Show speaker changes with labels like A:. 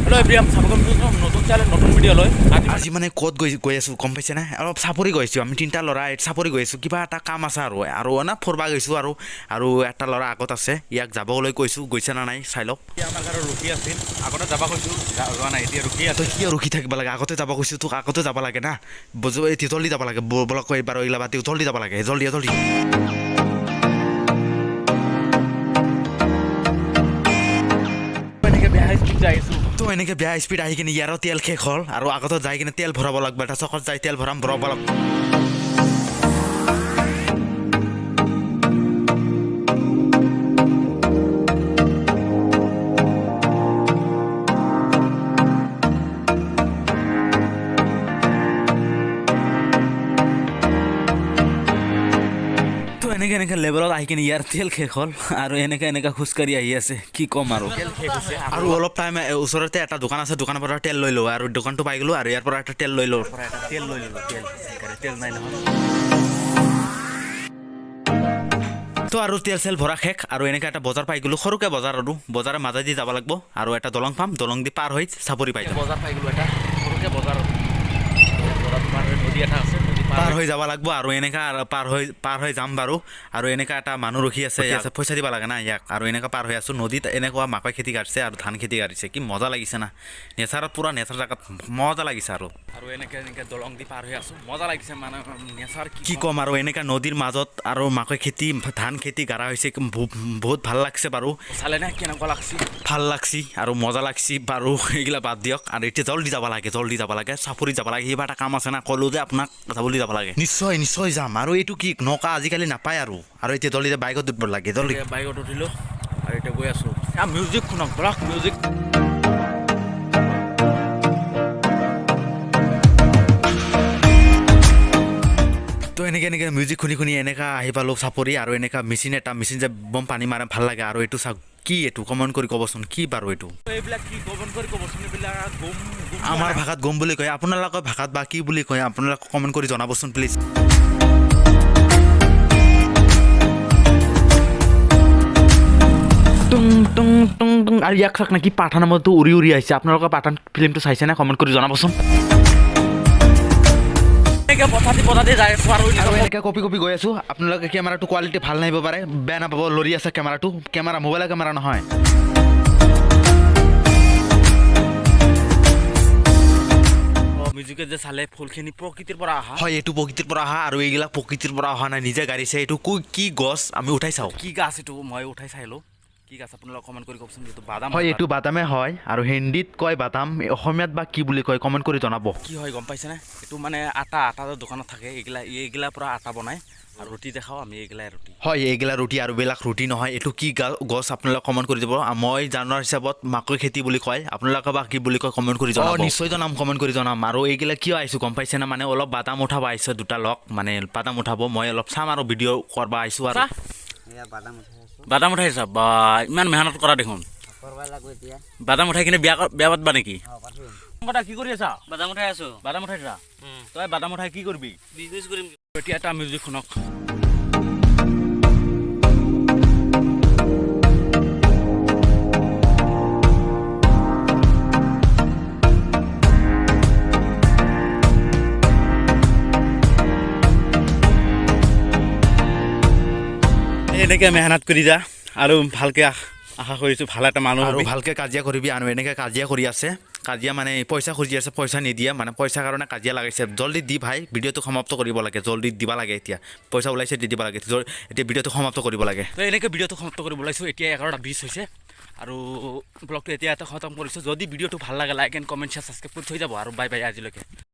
A: hello' everyone স্বাগতম জনাইছোঁ নতুন চেনেল নতুন ভিডিঅ' লৈ
B: আজি মানে ক'ত গৈ আছোঁ গম পাইছে না অলপ চাপৰি গৈছোঁ আমি তিনিটা ল'ৰা চাপৰি গৈ আছোঁ কিবা এটা কাম আছে আৰু না ফুৰবা গৈছোঁ আৰু এটা ল'ৰা আগত আছে ইয়াক যাবলৈ কৈছোঁ গৈছে না নাই চাই লওক
A: এতিয়া আমাৰ ঘৰত ৰখি আছিল আগতে যাব কৈছোঁ যোৱা নাই এতিয়া ৰখি আছে
B: তই কিয় ৰখি থাকিব লাগে আগতে যাব কৈছোঁ তোক আগতে যাব লাগে না জলদি যাব লাগে বলক এইবাৰ এইগিলা বাতি জলদি যাব লাগে জলদি
A: এনেকৈ বেয়া স্পীড যাই আছোঁ
B: তো এনেকৈ বেয়া স্পীড আহি কিনে ইয়াৰো তেল শেষ হ'ল আৰু আগতে যাই কিনে তেল ভৰাব লাগব এটা চকত যাই তেল ভৰাব লাগব এনেকৈ লেভেলত আহি কিনে ইয়াৰ তেল শেষ হ'ল আৰু এনেকৈ খোজকাঢ়ি আহি আছে কি ক'ম আৰু
A: তেল শেষ হৈছে
B: আৰু অলপ টাইম ওচৰতে এটা দোকান আছে দোকানৰ পৰা তেল লৈ লওঁ আৰু দোকানটো পাই গ'লোঁ আৰু ইয়াৰ পৰা এটা তেল লৈ লওঁ
A: তেল লৈ ল'লোঁ তেল নাই নহয়
B: তো আৰু তেল চেল ভৰা শেষ আৰু এনেকৈ এটা বজাৰ পাই গ'লোঁ সৰুকৈ বজাৰ আৰু বজাৰৰ মাজেদি যাব লাগিব আৰু এটা দলং পাম দলং দি পাৰ হৈ চাপৰি পাই যাম
A: বজাৰ পাই গ'লোঁ এটা সৰুকৈ বজাৰ পাৰ হৈ নদী এটা আছে
B: পাৰ হৈ যাব লাগিব আৰু এনেকৈ পাৰ হৈ যাম বাৰু আৰু এনেকৈ এটা মানুহ ৰখি আছে পইচা দিব লাগে না ইয়াক আৰু এনেকৈ পাৰ হৈ আছোঁ নদীত এনেকুৱা মাকৈ খেতি কাটিছে আৰু ধান খেতি কাটিছে কি মজা লাগিছে না নেচাৰত পূৰা নেচাৰ জেগাত মজা লাগিছে আৰু
A: এনেকৈ দলং দি পাৰ হৈ আছোঁ মজা লাগিছে মানে নেচাৰ
B: কি ক'ম আৰু এনেকৈ নদীৰ মাজত আৰু মাকৈ খেতি ধান খেতি গাৰা হৈছে বহুত ভাল লাগছে বাৰু
A: চালেনে কেনেকুৱা লাগছি
B: ভাল লাগছি আৰু মজা লাগছি বাৰু এইগিলা বাদ দিয়ক আৰু এতিয়া জলদি যাব লাগে চাপৰি যাব লাগে কিবা এটা কাম আছে না ক'লোঁ যে আপোনাক জলদি যাব লাগে নিশ্চয় যাম আৰু এইটো কি নৌকা আজিকালি নাপায় আৰু এতিয়া জলদি বাইকত উঠিব লাগে জলদি
A: বাইকত উঠিলোঁ আৰু এতিয়া গৈ আছোঁ মিউজিক শুনক ব্লক মিউজিক
B: তো এনেকৈ মিউজিক শুনি এনেকৈ আহি পালোঁ চাপৰি আৰু এনেকৈ মেচিন যে বম পানী মাৰে ভাল লাগে আৰু এইটো চাওক কি এইটো কমেণ্ট কৰি ক'বচোন কি বাৰু এইটো
A: এইবিলাক কি কমেণ্ট কৰি ক'বচোন এইবিলাক
B: আমাৰ ভাষাত গম বুলি কয় আপোনালোকৰ ভাষাত বা কি বুলি কয় আপোনালোকে কমেণ্ট কৰি জনাবচোন প্লিজ আৰু ইয়াক চাওক নেকি পাঠান নামতো উৰি আহিছে আপোনালোকৰ পাঠান ফিল্মটো চাইছেনে কমেণ্ট কৰি জনাবচোন এনেকৈ কপি গৈ আছোঁ আপোনালোকে কেমেৰাটো কোৱালিটি ভাল নাহিব পাৰে বেয়া নাপাব লৰি আছে কেমেৰা মোবাইলৰ কেমেৰা নহয়
A: মিউজিকে যে চালে ফুলখিনি প্ৰকৃতিৰ পৰা অহা
B: হয় এইটো প্ৰকৃতিৰ পৰা অহা আৰু এইবিলাক প্ৰকৃতিৰ পৰা অহা নাই নিজে গাড়ীছে এইটো কি গছ আমি উঠাই চাওঁ
A: কি গাছ এইটো মই উঠাই চাইলোঁ কি গাছ আপোনালোকে কমেণ্ট কৰি কওকচোন যিটো বাদাম
B: হয় এইটো বাদামে হয় আৰু হিন্দীত কয় বাদাম অসমীয়াত বা কি বুলি কয় কমেণ্ট কৰি জনাব
A: কি হয় গম পাইছেনে এইটো মানে আটা দোকানত থাকে এইগিলাৰ পৰা আটা বনায় আৰু ৰুটি দেখাওঁ আমি এইগিলাই ৰুটি
B: হয় এইগিলা ৰুটি আৰু বেলেগ ৰুটি নহয় এইটো কি গছ আপোনালোকে কমেণ্ট কৰি দিব মই জানাৰ হিচাপত মাকৈ খেতি বুলি কয় আপোনালোকে বা কি বুলি কয় কমেণ্ট কৰি জনাব নিশ্চয় জনাম কমেণ্ট কৰি জনাম আৰু এইগিলা কিয় আহিছোঁ গম পাইছে না মানে অলপ বাদাম উঠাব আহিছোঁ দুটা লগ মানে বাদাম উঠাব মই অলপ চাম আৰু ভিডিঅ' কৰিব আহিছোঁ আৰু
A: বাদাম উঠাইছা বা ইমান মেহনত কৰা দেখোন বাদাম উঠাই কিনে বিয়া পাতবা নেকি কি কৰি আছা বাদাম উঠাইছা তই বাদাম উঠাই কি কৰিবি বিজনেছ কৰিম এতিয়া এটা মিউজিক শুনক এনেকৈ মেহনত কৰি যা আৰু ভালকৈ আশা কৰিছোঁ ভাল এটা মানুহ
B: আৰু ভালকৈ কাজিয়া কৰিবি আৰু এনেকৈ কাজিয়া কৰি আছে কাজিয়া মানে পইচা খুজি আছে পইচা নিদিয়ে মানে পইচাৰ কাৰণে কাজিয়া লাগাইছে জলদি দি ভাই ভিডিঅ'টো সমাপ্ত কৰিব লাগে জলদি দিব লাগে এতিয়া পইচা ওলাইছে দি দিব লাগে এতিয়া ভিডিঅ'টো সমাপ্ত কৰিব লাগে
A: এনেকৈ ভিডিঅ'টো সমাপ্ত কৰিব ওলাইছোঁ এতিয়া 11:20 হৈছে আৰু ব্লগটো এতিয়া খতম কৰিছোঁ যদি ভিডিঅ'টো ভাল লাগে like and comment share subscribe কৰি থৈ যাব আৰু বাই আজিলৈকে